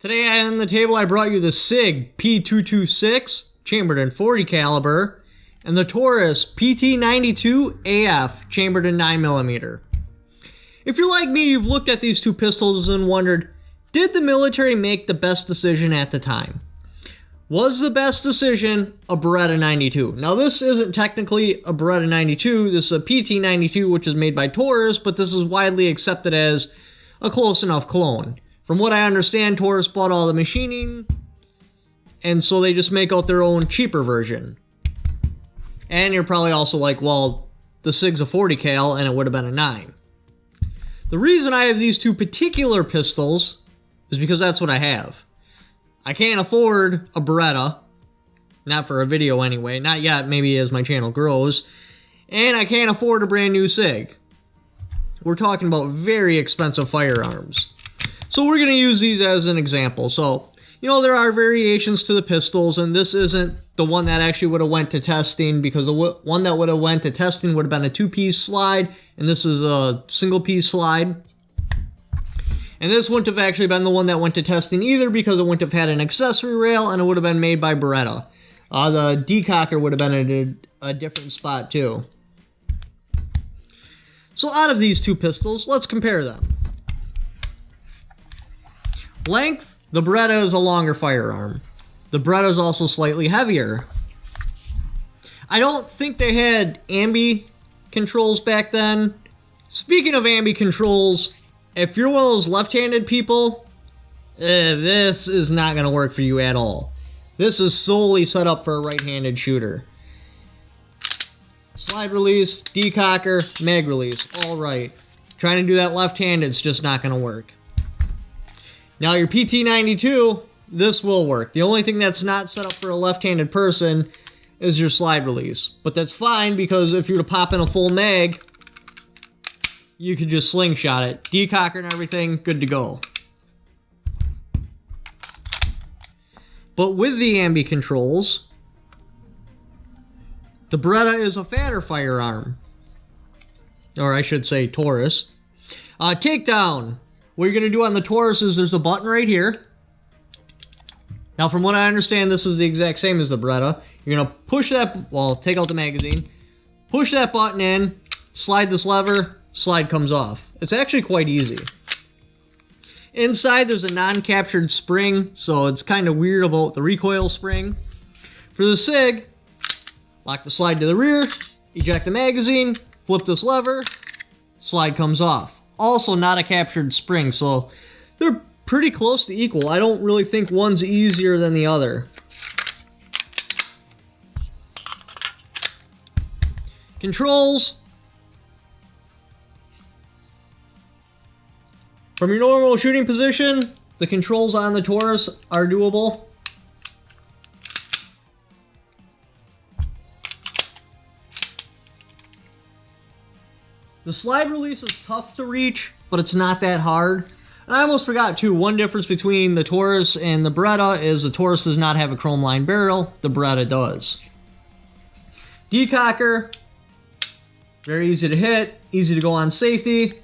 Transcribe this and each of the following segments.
Today on the table I brought you the SIG P226 chambered in .40 caliber and the Taurus PT92 AF chambered in 9mm. If you're like me, you've looked at these two pistols and wondered, did the military make the best decision at the time? Was the best decision a Beretta 92? Now this isn't technically a Beretta 92, this is a PT92 which is made by Taurus, but this is widely accepted as a close enough clone. From what I understand, Taurus bought all the machining, and so they just make out their own cheaper version. And you're probably also like, well, the SIG's a .40 cal and it would have been a 9. The reason I have these two particular pistols is because that's what I have. I can't afford a Beretta, not for a video anyway, not yet, maybe as my channel grows, and I can't afford a brand new SIG. We're talking about very expensive firearms. So we're going to use these as an example. So, you know, there are variations to the pistols, and this isn't the one that actually would have went to testing, because the one that would have went to testing would have been a 2-piece slide, and this is a single-piece slide. And this wouldn't have actually been the one that went to testing either, because it wouldn't have had an accessory rail, and it would have been made by Beretta. The decocker would have been in a different spot too. So out of these two pistols, let's compare them. Length, the Beretta is a longer firearm. The Beretta is also slightly heavier. I don't think they had Ambi Controls back then. Speaking of Ambi Controls, if you're one of those left-handed people, this is not going to work for you at all. This is solely set up for a right-handed shooter. Slide release, decocker, mag release, all right. Trying to do that left-handed is just not going to work. Now your PT92, this will work. The only thing that's not set up for a left-handed person is your slide release. But that's fine, because if you were to pop in a full mag, you could just slingshot it. Decocker and everything, good to go. But with the Ambi Controls, the Beretta is a fatter firearm. Or I should say Taurus. Takedown. What you're going to do on the Taurus is there's a button right here. Now from what I understand, this is the exact same as the Beretta. You're going to push that, well, take out the magazine, push that button in, slide this lever, slide comes off. It's actually quite easy. Inside there's a non-captured spring, so it's kind of weird about the recoil spring. For the SIG, lock the slide to the rear, eject the magazine, flip this lever, slide comes off. Also not a captured spring, so they're pretty close to equal. I don't really think one's easier than the other. Controls. From your normal shooting position, the controls on the Taurus are doable. The slide release is tough to reach, but it's not that hard. And I almost forgot too, one difference between the Taurus and the Beretta is the Taurus does not have a chrome line barrel, the Beretta does. Decocker, very easy to hit, easy to go on safety.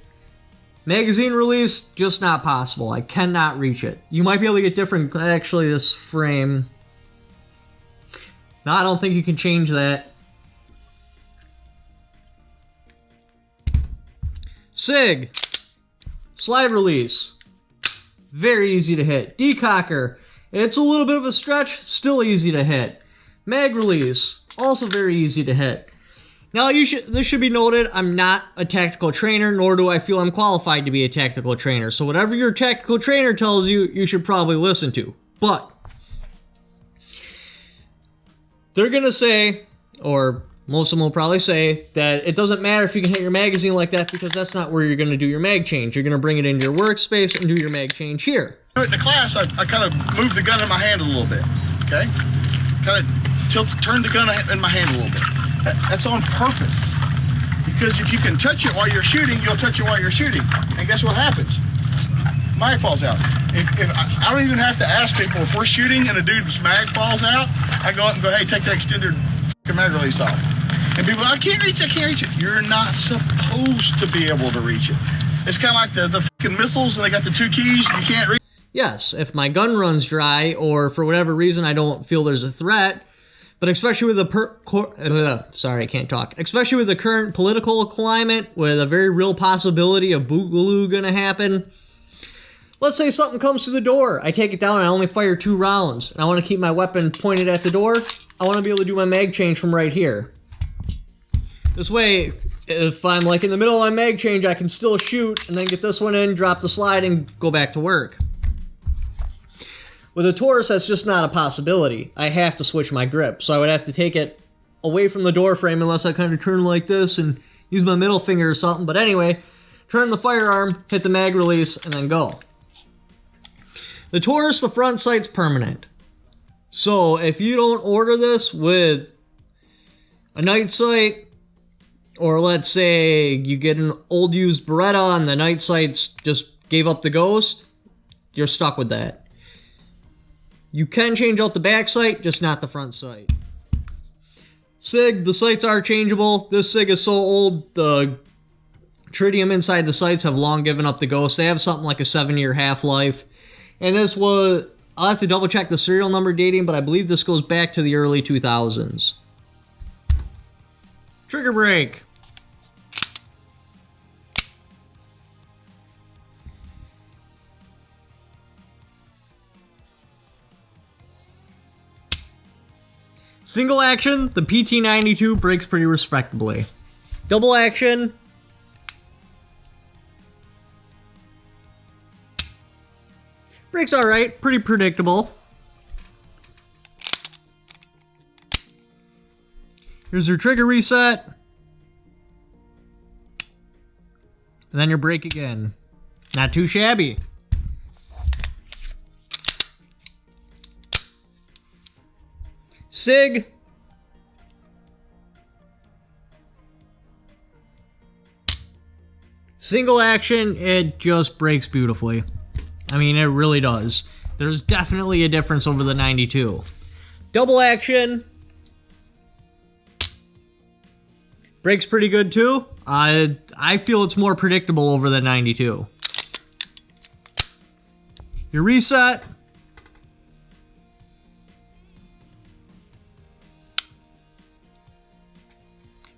Magazine release, just not possible. I cannot reach it. You might be able to get different, actually this frame. No, I don't think you can change that. SIG, slide release, very easy to hit. Decocker, it's a little bit of a stretch, still easy to hit. Mag release, also very easy to hit. Now this should be noted, I'm not a tactical trainer, nor do I feel I'm qualified to be a tactical trainer. So whatever your tactical trainer tells you, you should probably listen to. But they're gonna say, or most of them will probably say, that it doesn't matter if you can hit your magazine like that, because that's not where you're going to do your mag change. You're going to bring it into your workspace and do your mag change here. In the class, I kind of moved the gun in my hand a little bit, okay? Kind of turned the gun in my hand a little bit. That's on purpose. Because if you can touch it while you're shooting, you'll touch it while you're shooting. And guess what happens? Mag falls out. If I don't even have to ask people, if we're shooting and a dude's mag falls out, I go up and go, hey, take that extended mag release off. And people, I can't reach it. You're not supposed to be able to reach it. It's kind of like the fucking missiles, and they got the 2 keys, you can't reach. Yes, if my gun runs dry or for whatever reason I don't feel there's a threat, but especially with the especially with the current political climate, with a very real possibility of boogaloo gonna happen. Let's say something comes to the door. I take it down and I only fire 2 rounds, and I want to keep my weapon pointed at the door. I want to be able to do my mag change from right here. This way, if I'm like in the middle of my mag change, I can still shoot and then get this one in, drop the slide, and go back to work. With a Taurus, that's just not a possibility. I have to switch my grip, so I would have to take it away from the door frame unless I kind of turn like this and use my middle finger or something. But anyway, turn the firearm, hit the mag release, and then go. The Taurus, the front sight's permanent. So if you don't order this with a night sight, or let's say you get an old used Beretta and the night sights just gave up the ghost, you're stuck with that. You can change out the back sight, just not the front sight. SIG, the sights are changeable. This SIG is so old, the tritium inside the sights have long given up the ghost. They have something like a 7-year half-life. And this was, I'll have to double check the serial number dating, but I believe this goes back to the early 2000s. Trigger brake. Single action, the PT92 brakes pretty respectably. Double action, brakes alright, pretty predictable. Here's your trigger reset. And then your brake again. Not too shabby. SIG. Single action, it just brakes beautifully. I mean, it really does. There's definitely a difference over the 92. Double action. Brakes pretty good too. I feel it's more predictable over the 92. Your reset.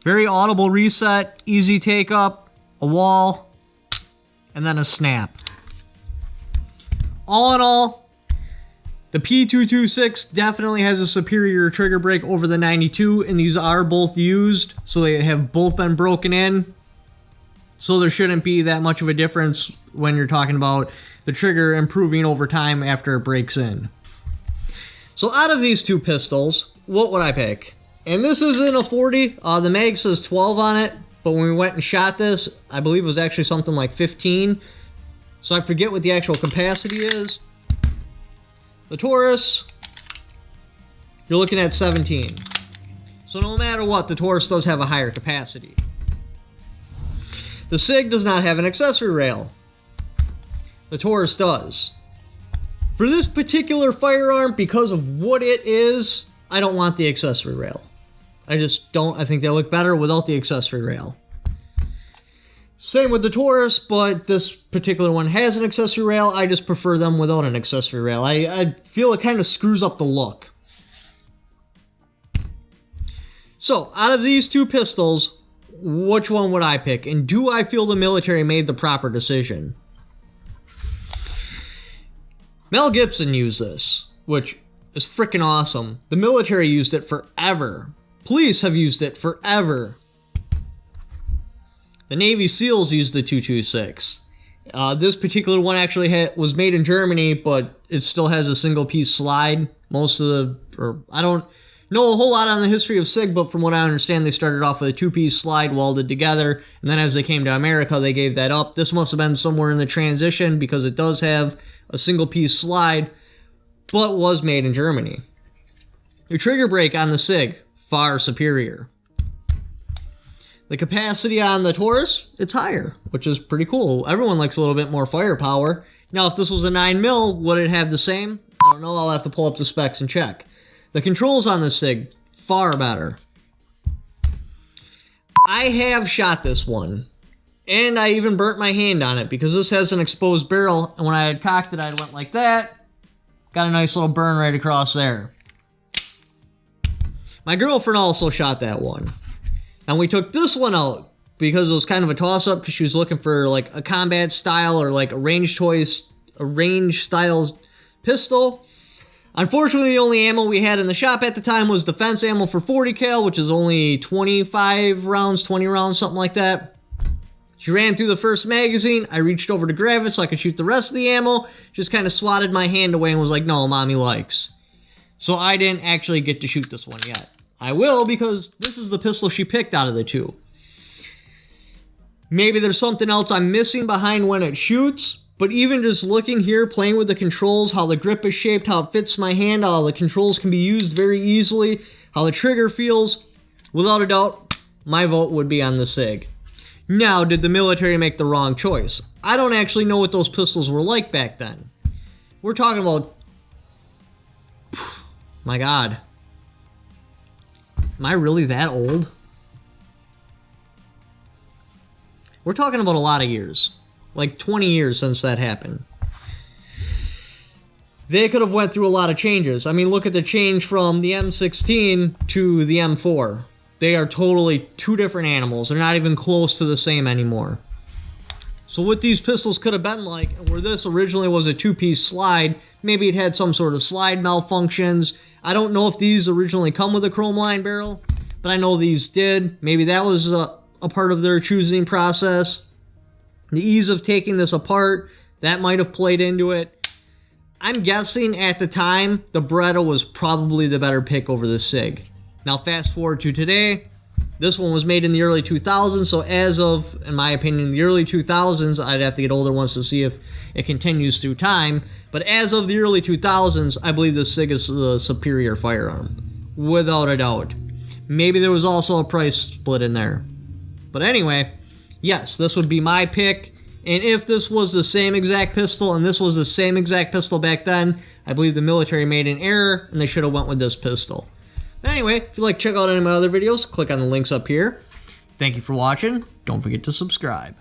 Very audible reset, easy take up, a wall, and then a snap. All in all, the P226 definitely has a superior trigger brake over the 92, and these are both used, so they have both been broken in. So there shouldn't be that much of a difference when you're talking about the trigger improving over time after it breaks in. So out of these two pistols, what would I pick? And this isn't a 40. The mag says 12 on it, but when we went and shot this, I believe it was actually something like 15. So I forget what the actual capacity is. The Taurus, you're looking at 17. So no matter what, the Taurus does have a higher capacity. The SIG does not have an accessory rail. The Taurus does. For this particular firearm, because of what it is, I don't want the accessory rail. I just don't. I think they look better without the accessory rail. Same with the Taurus, but this particular one has an accessory rail. I just prefer them without an accessory rail. I feel it kind of screws up the look. So, out of these two pistols, which one would I pick? And do I feel the military made the proper decision? Mel Gibson used this, which is freaking awesome. The military used it forever. Police have used it forever. The Navy SEALs used the 226. This particular one actually was made in Germany, but it still has a single piece slide. I don't know a whole lot on the history of SIG, but from what I understand, they started off with a 2-piece slide welded together, and then as they came to America, they gave that up. This must have been somewhere in the transition because it does have a single piece slide, but was made in Germany. Your trigger brake on the SIG, far superior. The capacity on the Taurus, it's higher, which is pretty cool. Everyone likes a little bit more firepower. Now, if this was a 9mm, would it have the same? I don't know. I'll have to pull up the specs and check. The controls on the SIG, far better. I have shot this one. And I even burnt my hand on it because this has an exposed barrel, and when I had cocked it, I went like that. Got a nice little burn right across there. My girlfriend also shot that one. And we took this one out because it was kind of a toss-up because she was looking for like a combat style or like a range style pistol. Unfortunately, the only ammo we had in the shop at the time was defense ammo for 40 cal, which is only 25 rounds, 20 rounds, something like that. She ran through the first magazine. I reached over to grab it so I could shoot the rest of the ammo. Just kind of swatted my hand away and was like, no, mommy likes. So I didn't actually get to shoot this one yet. I will because this is the pistol she picked out of the two. Maybe there's something else I'm missing behind when it shoots, but even just looking here, playing with the controls, how the grip is shaped, how it fits my hand, how the controls can be used very easily, how the trigger feels, without a doubt, my vote would be on the SIG. Now, did the military make the wrong choice? I don't actually know what those pistols were like back then. We're talking about... My God. Am I really that old? We're talking about a lot of years. Like 20 years since that happened. They could have went through a lot of changes. I mean, look at the change from the M16 to the M4. They are totally two different animals. They're not even close to the same anymore. So what these pistols could have been like, where this originally was a two-piece slide, maybe it had some sort of slide malfunctions. I don't know if these originally come with a chrome line barrel, but I know these did. Maybe that was a part of their choosing process. The ease of taking this apart, that might have played into it. I'm guessing at the time, the Beretta was probably the better pick over the SIG. Now fast forward to today, this one was made in the early 2000s, so as of, in my opinion, the early 2000s, I'd have to get older ones to see if it continues through time, but as of the early 2000s, I believe the SIG is the superior firearm, without a doubt. Maybe there was also a price split in there. But anyway, yes, this would be my pick, and if this was the same exact pistol, and this was the same exact pistol back then, I believe the military made an error, and they should have went with this pistol. But anyway, if you'd like to check out any of my other videos, click on the links up here. Thank you for watching. Don't forget to subscribe.